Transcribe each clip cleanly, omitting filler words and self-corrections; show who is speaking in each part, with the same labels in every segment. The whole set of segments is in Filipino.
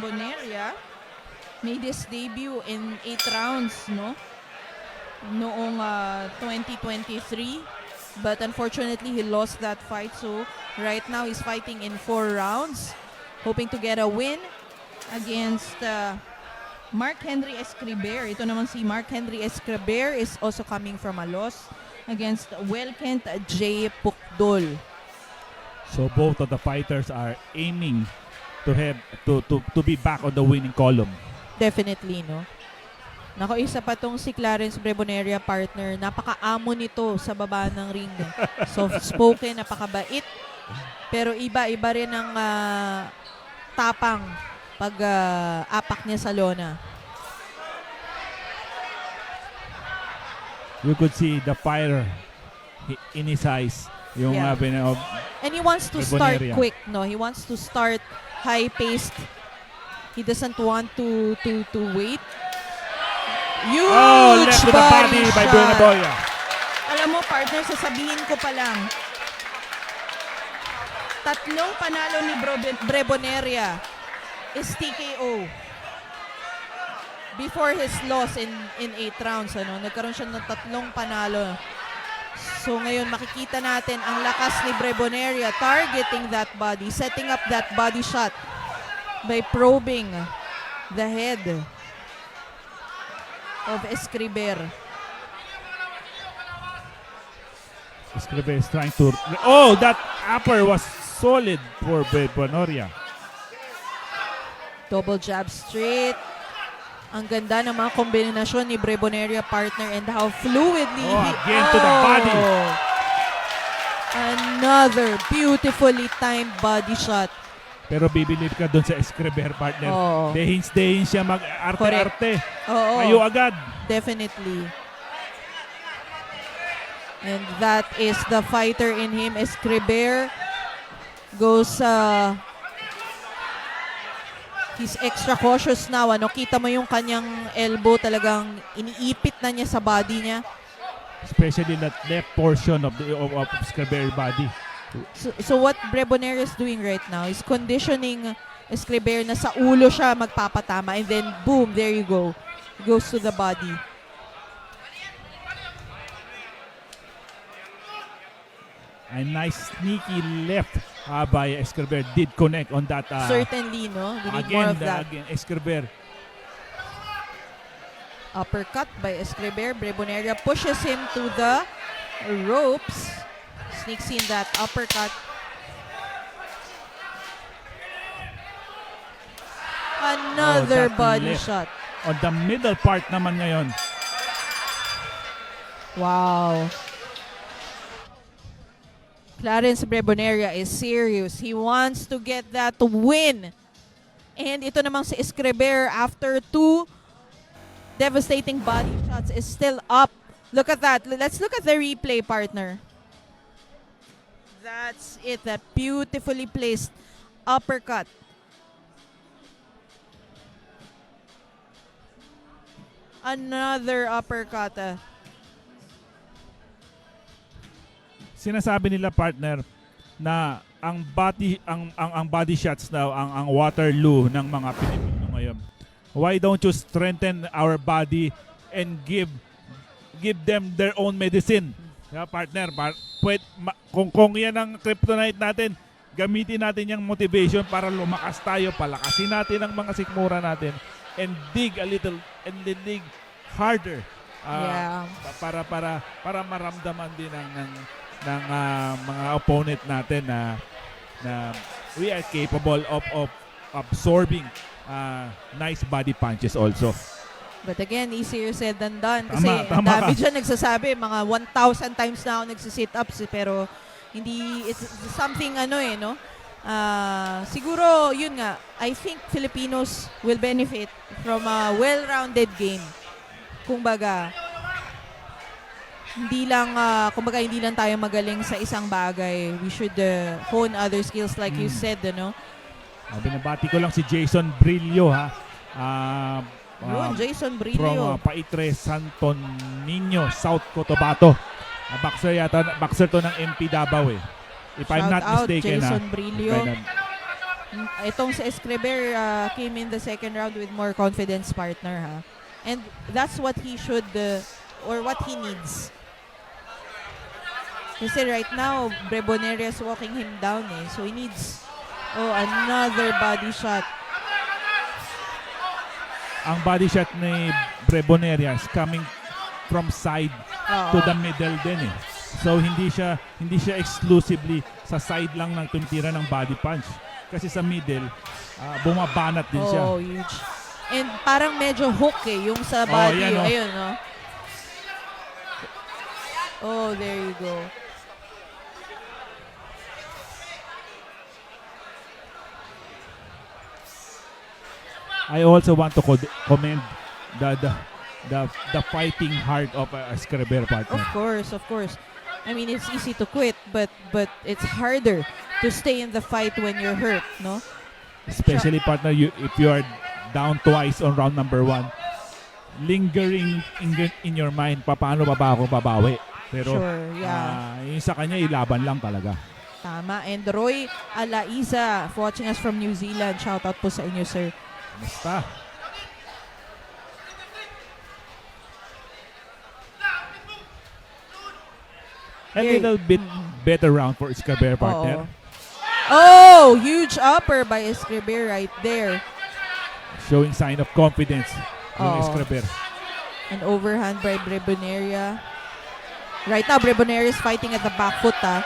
Speaker 1: Breboneria made his debut in 8 rounds, no? Noong 2023. But unfortunately, he lost that fight. So right now, he's fighting in 4 rounds, hoping to get a win against Mark Henry Escriber. Ito naman si Mark Henry Escriber is also coming from a loss against Welkent J. Pukdol.
Speaker 2: So both of the fighters are aiming to have to be back on the winning column.
Speaker 1: Definitely, no? Nako, isa pa tong si Clarence Breboneria, partner. Napaka-amo nito sa baba ng ring. Soft-spoken, napakabait. Pero iba-iba rin ang tapang pag apak niya sa lona.
Speaker 2: You could see the fire in his eyes. Yung
Speaker 1: Yeah. And he wants to start
Speaker 2: Breboneria.
Speaker 1: quick, no? He wants to start high-paced. He doesn't want to wait. Huge
Speaker 2: left to the body by
Speaker 1: shot.
Speaker 2: Breboneria.
Speaker 1: Alam mo, partner, sasabihin ko pa lang, 3 panalo ni Breboneria is TKO. Before his loss in 8 rounds, nagkaroon siya ng 3 panalo. So ngayon makikita natin ang lakas ni Breboneria targeting that body, setting up that body shot by probing the head of Escriber.
Speaker 2: Escriber is trying to... Oh, that upper was solid for Breboneria.
Speaker 1: Double jab straight. Ang ganda ng mga kombinasyon ni Breboneria, partner, and how fluidly
Speaker 2: again to the body.
Speaker 1: Another beautifully timed body shot.
Speaker 2: Pero bibilib ka doon sa Escriber, partner.
Speaker 1: Oo.
Speaker 2: Dehins siya mag-arte-arte.
Speaker 1: Oo.
Speaker 2: Kayo agad.
Speaker 1: Definitely. And that is the fighter in him. Escriber goes he's extra cautious now. Kita mo yung kanyang elbow, talagang iniipit na niya sa body niya.
Speaker 2: Especially that left portion of Escriber body.
Speaker 1: So what Breboneria is doing right now is conditioning Escriber na sa ulo siya magpapatama, and then boom, there you go. It goes to the body.
Speaker 2: A nice sneaky left by Escriber did connect on that.
Speaker 1: Certainly, no? We need
Speaker 2: again,
Speaker 1: more of that.
Speaker 2: Again, Escriber.
Speaker 1: Uppercut by Escriber. Breboneria pushes him to the ropes. Sneaks in that uppercut. Another
Speaker 2: that
Speaker 1: body
Speaker 2: left.
Speaker 1: shot.
Speaker 2: On the middle part naman ngayon.
Speaker 1: Wow. Clarence Breboneria is serious. He wants to get that win. And ito namang si Escriber, after 2 devastating body shots, is still up. Look at that. Let's look at the replay, partner. That's it. That beautifully placed uppercut. Another uppercut.
Speaker 2: Sinasabi nila, partner, na ang body shots daw ang Waterloo ng mga Pilipino ngayon. Why don't you strengthen our body and give them their own medicine? Partner, kung yan ang kryptonite natin, gamitin natin yung motivation para lumakas tayo, palakasin natin ang mga sikmura natin, and dig a little, and then dig harder. Para maramdaman din ng mga opponent natin na we are capable of absorbing nice body punches also.
Speaker 1: But again, easier said than done. Kasi
Speaker 2: Tama
Speaker 1: dami
Speaker 2: ka.
Speaker 1: dyan nagsasabi, mga 1,000 times na ako nagsisit-ups. Pero hindi, it's something no? Siguro, yun nga, I think Filipinos will benefit from a well-rounded game. Kumbaga, hindi lang tayo magaling sa isang bagay. We should hone other skills like you said,
Speaker 2: Binabati ko lang si Jason Brillo, ha.
Speaker 1: Yun, Jason
Speaker 2: From
Speaker 1: Brillo.
Speaker 2: Paitre, Santo Niño, South Cotabato. Boxer to ng MP Davao, eh. If I'm
Speaker 1: Shout
Speaker 2: not
Speaker 1: out,
Speaker 2: mistaken,
Speaker 1: Jason Brillo. Itong si Escriber came in the second round with more confidence, partner, ha. And that's what he should or what he needs. Kasi right now, Breboneria is walking him down eh. So he needs another body shot.
Speaker 2: Ang body shot ni Breboneria is coming from side to the middle din eh. So hindi siya exclusively sa side lang ng tumitira ng body punch. Kasi sa middle, bumabanat din siya.
Speaker 1: Oh, huge. And parang medyo hook eh, yung sa body.
Speaker 2: yan, oh.
Speaker 1: Ayun, no? Oh, there you go.
Speaker 2: I also want to commend the fighting heart of Escriber, partner.
Speaker 1: Of course. I mean, it's easy to quit, but it's harder to stay in the fight when you're hurt, no?
Speaker 2: Especially, partner, if you are down twice on round number 1, lingering in your mind, paano ba ako babawi? Pero
Speaker 1: Sure, yeah.
Speaker 2: yung sa kanya, ilaban lang talaga.
Speaker 1: Tama. And Roy Alaiza, watching us from New Zealand. Shout out po sa inyo, sir.
Speaker 2: Basta. A little bit better round for Escriber, partner.
Speaker 1: Oh, huge upper by Escriber right there.
Speaker 2: Showing sign of confidence yung
Speaker 1: Oo.
Speaker 2: Escriber.
Speaker 1: An overhand by Breboneria. Right now, Breboneria is fighting at the back foot, ha.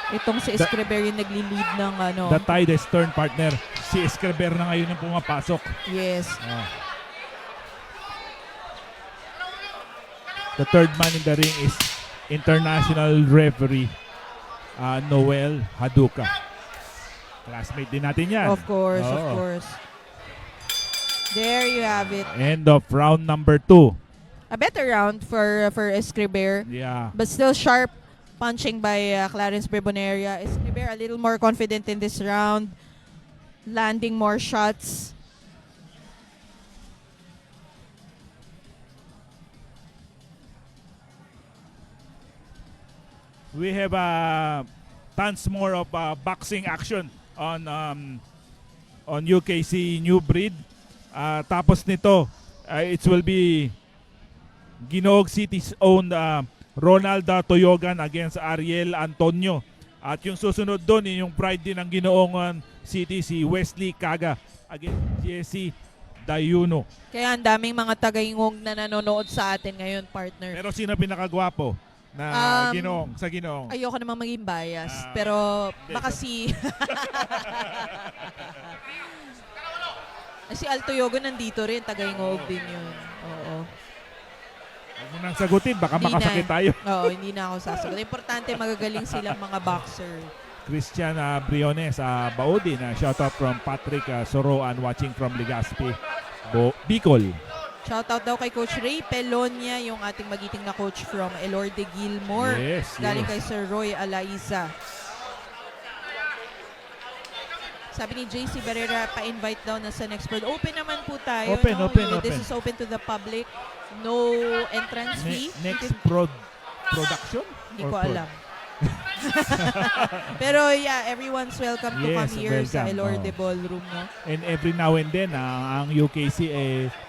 Speaker 1: Itong si Escriber yung nagli-lead ng ano.
Speaker 2: The tide is turned, partner. Si Escriber na ngayon ang pumapasok.
Speaker 1: Yes.
Speaker 2: The third man in the ring is international referee Noel Haduka. Classmate din natin yan.
Speaker 1: Of course, of
Speaker 2: Oo.
Speaker 1: course. There you have it.
Speaker 2: End of round number 2.
Speaker 1: A better round for Escriber.
Speaker 2: Yeah.
Speaker 1: But still sharp punching by Clarence Breboneria. Escriber a little more confident in this round. Landing more shots.
Speaker 2: We have tons more of boxing action on UKC New Breed. Tapos nito, it will be Ginoog City's own Ronaldo Toyogan against Ariel Antonio. At yung susunod doon, yung pride din ng Ginoong City, si Wesley Kaga against Jesse Dayuno.
Speaker 1: Kaya ang daming mga tagaingong na nanonood sa atin ngayon, partner.
Speaker 2: Pero sino pinakagwapo na Ginoong sa Ginoong?
Speaker 1: Ayoko namang maging bias, pero baka si si Altoyogo nandito rin, tagaingog din yun. Oo.
Speaker 2: Huwag mo nang sagutin, baka
Speaker 1: Hindi
Speaker 2: makasakit
Speaker 1: na.
Speaker 2: tayo.
Speaker 1: Oo, hindi na ako sasagot. Importante magagaling silang mga boxer.
Speaker 2: Christian Briones, Baudi na shoutout from Patrick Soroan watching from Legazpi, Bicol.
Speaker 1: Shoutout daw kay Coach Ray Pelonia, yung ating magiting na coach from Elorde Gilmore.
Speaker 2: Yes,
Speaker 1: Galing
Speaker 2: yes.
Speaker 1: kay Sir Roy Alaiza. Sabi ni JC Barrera, pa-invite daw na sa next world. Open naman po tayo.
Speaker 2: Open,
Speaker 1: no?
Speaker 2: open,
Speaker 1: This
Speaker 2: open.
Speaker 1: is open to the public. No entrance fee.
Speaker 2: Next production?
Speaker 1: Hindi
Speaker 2: Or
Speaker 1: ko
Speaker 2: prod?
Speaker 1: alam. Pero yeah, everyone's welcome to
Speaker 2: Yes,
Speaker 1: come here sa
Speaker 2: welcome.
Speaker 1: Elorde Ballroom. No?
Speaker 2: And every now and then, ang UKC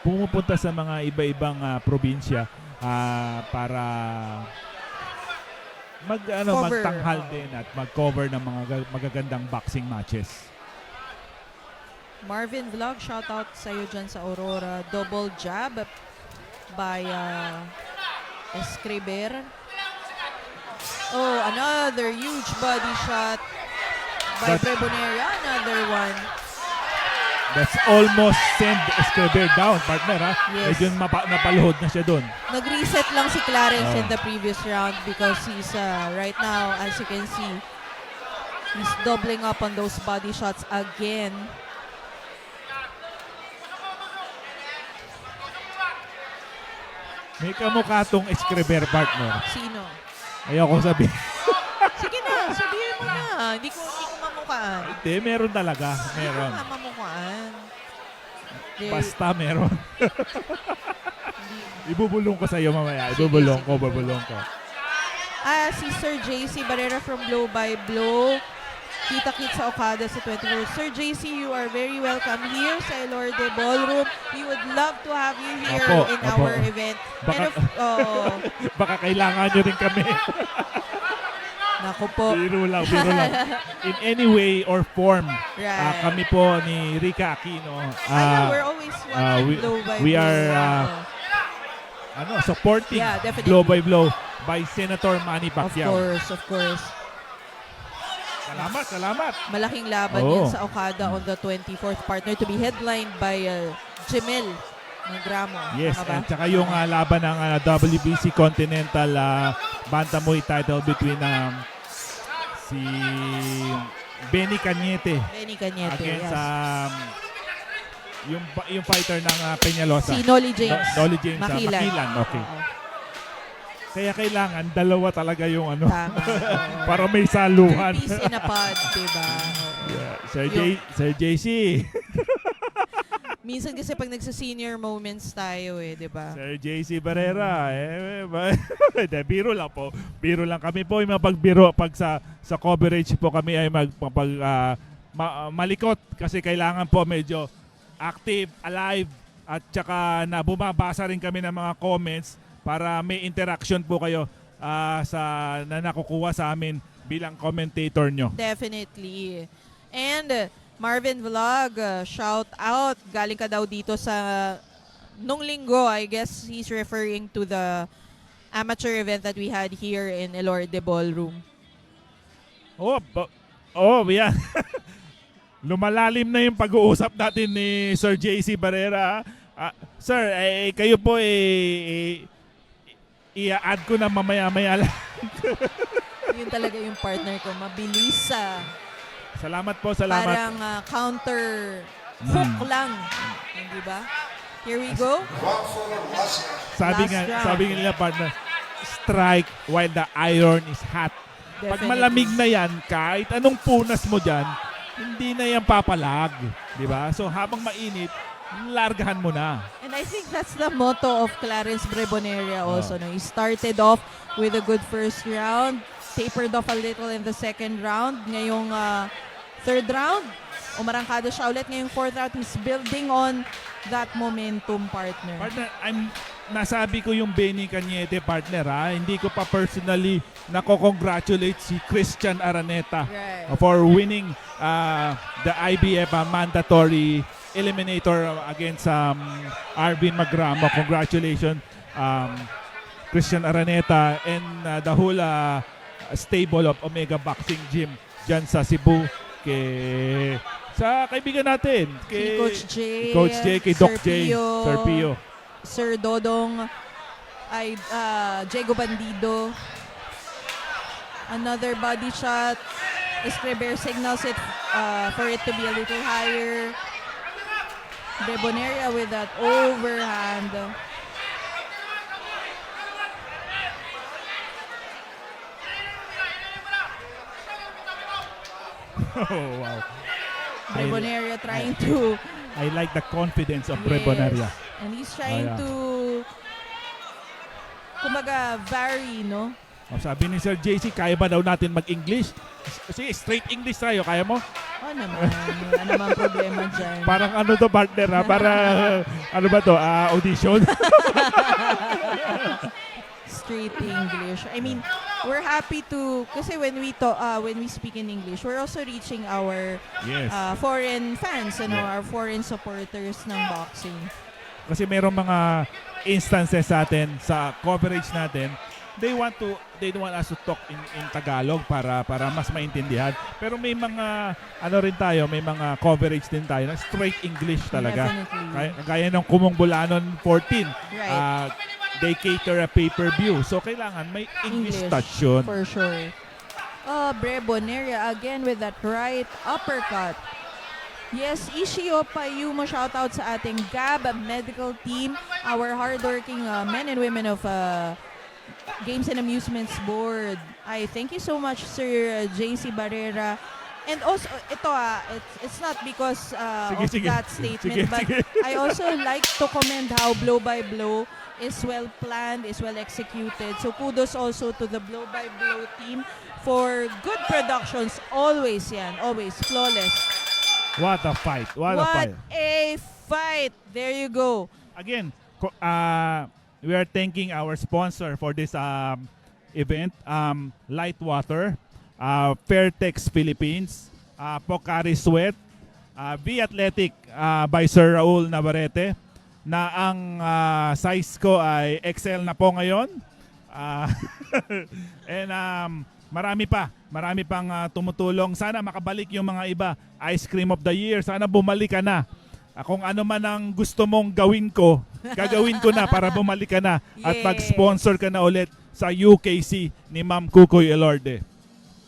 Speaker 2: pumupunta sa mga iba-ibang probinsya para
Speaker 1: Cover.
Speaker 2: magtanghal din at mag-cover ng mga magagandang boxing matches.
Speaker 1: Marvin Vlog, shout out sa iyo dyan sa Aurora. Double jab by Escriber. Oh, another huge body shot by Breboneria. Another one.
Speaker 2: That's almost send Escriber down, partner, ha?
Speaker 1: Yes.
Speaker 2: Medyo napaluhod na siya doon.
Speaker 1: Nag-reset lang si Clarence
Speaker 2: Oh.
Speaker 1: in the previous round because he's right now, as you can see, he's doubling up on those body shots again.
Speaker 2: May kamukha tong Escriber, partner.
Speaker 1: Sino?
Speaker 2: Ayoko sabihin.
Speaker 1: Sige na, sabihin mo na. Hindi ko mamukhaan.
Speaker 2: Hindi, meron talaga. Meron.
Speaker 1: Hindi ko mamukhaan. There-
Speaker 2: Basta meron. Ibubulong ko sa iyo mamaya.
Speaker 1: Sige,
Speaker 2: Ibubulong
Speaker 1: sige.
Speaker 2: ko, babulong ko.
Speaker 1: Si Sir JC Barrera from Blow by Blow. Kita Kit sa Okada sa 24. Sir JC, you are very welcome here sa Elorde Ballroom. We would love to have you here
Speaker 2: Opo,
Speaker 1: in
Speaker 2: opo.
Speaker 1: our event.
Speaker 2: Baka-
Speaker 1: And oh,
Speaker 2: Baka kailangan nyo rin kami.
Speaker 1: naku po.
Speaker 2: Biro lang, biro lang. In any way or form,
Speaker 1: Right.
Speaker 2: kami po ni Rica Aquino,
Speaker 1: We're always watching
Speaker 2: we-
Speaker 1: blow by
Speaker 2: we
Speaker 1: blow.
Speaker 2: are, supporting
Speaker 1: Yeah, definitely.
Speaker 2: blow by blow by Senator Manny
Speaker 1: Of
Speaker 2: Pacquiao.
Speaker 1: course, of course.
Speaker 2: Salamat, salamat.
Speaker 1: Malaking laban
Speaker 2: Oo.
Speaker 1: yan sa Okada on the 24th, partner, to be headlined by Jemel Negramo.
Speaker 2: Yes,
Speaker 1: Tama ba?
Speaker 2: and tsaka yung laban ng WBC Continental Bantamweight title between si Benny Cañete
Speaker 1: Benny Cañete,
Speaker 2: against
Speaker 1: yes.
Speaker 2: yung fighter ng Peñalosa.
Speaker 1: Si Nolly James.
Speaker 2: Nolly James,
Speaker 1: Makilan.
Speaker 2: Makilan, okay.
Speaker 1: Oo,
Speaker 2: Kaya kailangan dalawa talaga yung
Speaker 1: tama. Oo.
Speaker 2: para may saluhan.
Speaker 1: Two piece in a pod, diba? Oo.
Speaker 2: Yeah,
Speaker 1: Yung-
Speaker 2: Sir JC.
Speaker 1: Minsan kasi pag nagsa-senior moments tayo diba?
Speaker 2: Sir JC Barrera. Biro lang po. Biro lang kami po yung mapagbiro pag sa coverage po kami ay malikot kasi kailangan po medyo active, alive at tsaka na bumabasa rin kami ng mga comments para may interaction po kayo na nakukuha sa amin bilang commentator nyo.
Speaker 1: Definitely. And Marvin Vlog, shout out. Galing ka daw dito sa nung linggo. I guess he's referring to the amateur event that we had here in Elorde Ballroom.
Speaker 2: Yeah. Lumalalim na yung pag-uusap natin ni Sir JC Barrera. Sir, kayo po i-add ko na mamaya-maya lang.
Speaker 1: Yun talaga yung partner ko. Mabilis
Speaker 2: Salamat po, salamat.
Speaker 1: Parang counter hook lang. Hindi ba? Here we go.
Speaker 2: Sabi
Speaker 1: last round.
Speaker 2: sabi nga nila partner, strike while the iron is hot. Pag
Speaker 1: Definitely.
Speaker 2: malamig na yan, kahit anong punas mo dyan, hindi na yan papalag. Di ba? So habang mainit, largahan mo na.
Speaker 1: And I think that's the motto of Clarence Breboneria also. No? He started off with a good first round, tapered off a little in the second round. Ngayong third round, umarangkada siya ulit. Ngayong fourth round, he's building on that momentum, partner.
Speaker 2: Partner, nasabi ko yung Benny Cañete, partner, Hindi ko pa personally nako-congratulate si Christian Araneta
Speaker 1: Right.
Speaker 2: for winning the IBF mandatory eliminator against Arvin Magramo. Congratulations, Christian Araneta and the whole stable of Omega Boxing Gym dyan sa Cebu. Sa kaibigan natin,
Speaker 1: Si Coach J,
Speaker 2: kay Doc
Speaker 1: Sir
Speaker 2: J,
Speaker 1: Pio,
Speaker 2: Sir Pio.
Speaker 1: Sir Dodong, Diego Bandido. Another body shot. Escriber signals it for it to be a little higher. Breboneria with that overhand.
Speaker 2: Oh, wow.
Speaker 1: Breboneria trying to...
Speaker 2: I like the confidence of
Speaker 1: Yes.
Speaker 2: Breboneria.
Speaker 1: And he's trying
Speaker 2: yeah.
Speaker 1: to... Kumbaga, vary, no?
Speaker 2: Sabi ni Sir JC, kaya ba daw natin mag-English? Kasi straight English tayo, kaya mo?
Speaker 1: Oh naman, wala namang problema dyan.
Speaker 2: Parang ano to partner Para ano ba to? Audition?
Speaker 1: Straight English. I mean, we're happy to... Kasi when we speak in English, we're also reaching our
Speaker 2: Yes.
Speaker 1: foreign fans,
Speaker 2: Yeah.
Speaker 1: our foreign supporters ng boxing.
Speaker 2: Kasi merong mga instances sa atin sa coverage natin. They don't want us to talk in Tagalog para mas maintindihan. Pero may mga rin tayo, may mga coverage din tayo na straight English talaga.
Speaker 1: Definitely.
Speaker 2: Gaya ng Kumong Bulanon 14.
Speaker 1: Right.
Speaker 2: They cater a pay-per-view. So kailangan may English touch yun.
Speaker 1: For sure. Breboneria again with that right uppercut. Yes, Ishio Payumo, shout out sa ating GAB medical team, our hardworking men and women of Games and Amusements Board. I thank you so much, Sir JC Barrera. And also, ito it's not because
Speaker 2: Sige.
Speaker 1: that statement, but
Speaker 2: Sige.
Speaker 1: I also like to commend how Blow by Blow is well planned, is well executed. So kudos also to the Blow by Blow team for good productions. Always yan. Always. Flawless.
Speaker 2: What a fight. What a fight.
Speaker 1: a fight. There you go.
Speaker 2: Again, we are thanking our sponsor for this event, Lightwater, Fairtex Philippines, Pocari Sweat, V Athletic by Sir Raul Navarrete, na ang size ko ay XL na po ngayon. And marami pang tumutulong. Sana makabalik yung mga iba. Ice Cream of the Year, sana bumalik ka na. Kung ano man ang gusto mong gawin ko, gagawin ko na para bumalik ka na at
Speaker 1: Yes.
Speaker 2: mag-sponsor ka na ulit sa UKC ni Ma'am Kukoy Elorde.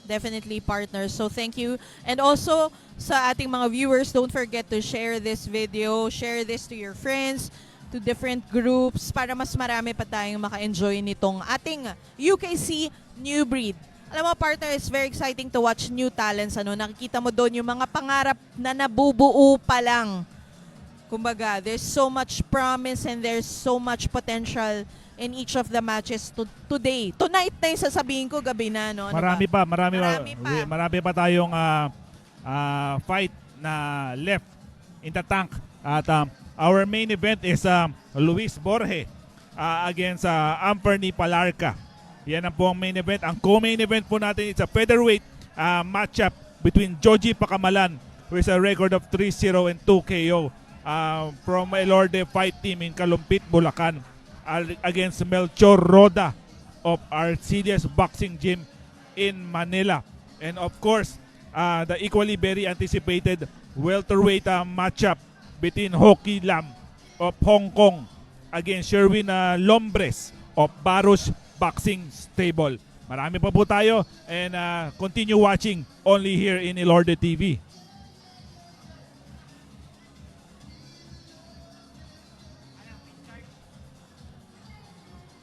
Speaker 1: Definitely partners. So thank you. And also sa ating mga viewers, don't forget to share this video, share this to your friends, to different groups para mas marami pa tayong maka-enjoy nitong ating UKC New Breed. Alam mo partner, it's very exciting to watch new talents. Nakikita mo doon yung mga pangarap na nabubuo pa lang. Kumbaga, there's so much promise and there's so much potential in each of the matches today. Tonight na yung sasabihin ko, gabi na, no? Ano
Speaker 2: Marami
Speaker 1: ba?
Speaker 2: pa. Marami pa tayong fight na left in the tank. At our main event is Luis Borge against Amperny Palarca. Yan ang po ang main event. Ang co-main event po natin is a featherweight matchup between Joji Pacamalan, who is a record of 3-0 and 2 KO from Elorde Fight Team in Kalumpit, Bulacan, against Melchor Roda of Arcelius Boxing Gym in Manila. And of course, the equally very anticipated welterweight matchup between Hoki Lam of Hong Kong against Sherwin Lombres of Baruch Boxing Stable. Marami pa po tayo and continue watching only here in Elorde TV.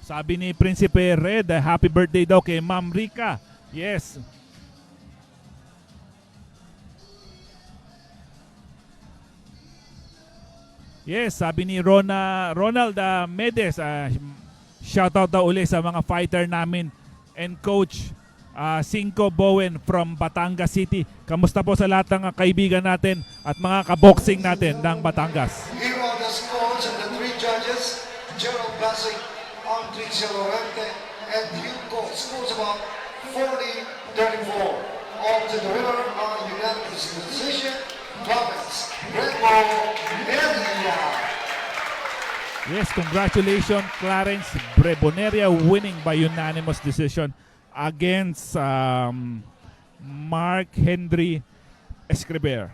Speaker 2: Sabi ni Prinsipe Red, happy birthday daw kay Ma'am Rica. Yes. Yes, sabi ni Ronald Medes, shoutout daw uli sa mga fighter namin and coach Cinco Bowen from Batangas City. Kamusta po sa lahat ng kaibigan natin at mga kaboxing natin ng Batangas?
Speaker 3: Here are the scores and the three judges, Gerald Bassing, Andres Lorente, and Hugo scores about 40-34. All to the winner on unanimous decision, Thomas Remo Media.
Speaker 2: Yes, congratulations Clarence Breboneria winning by unanimous decision against Mark Henry Escriber.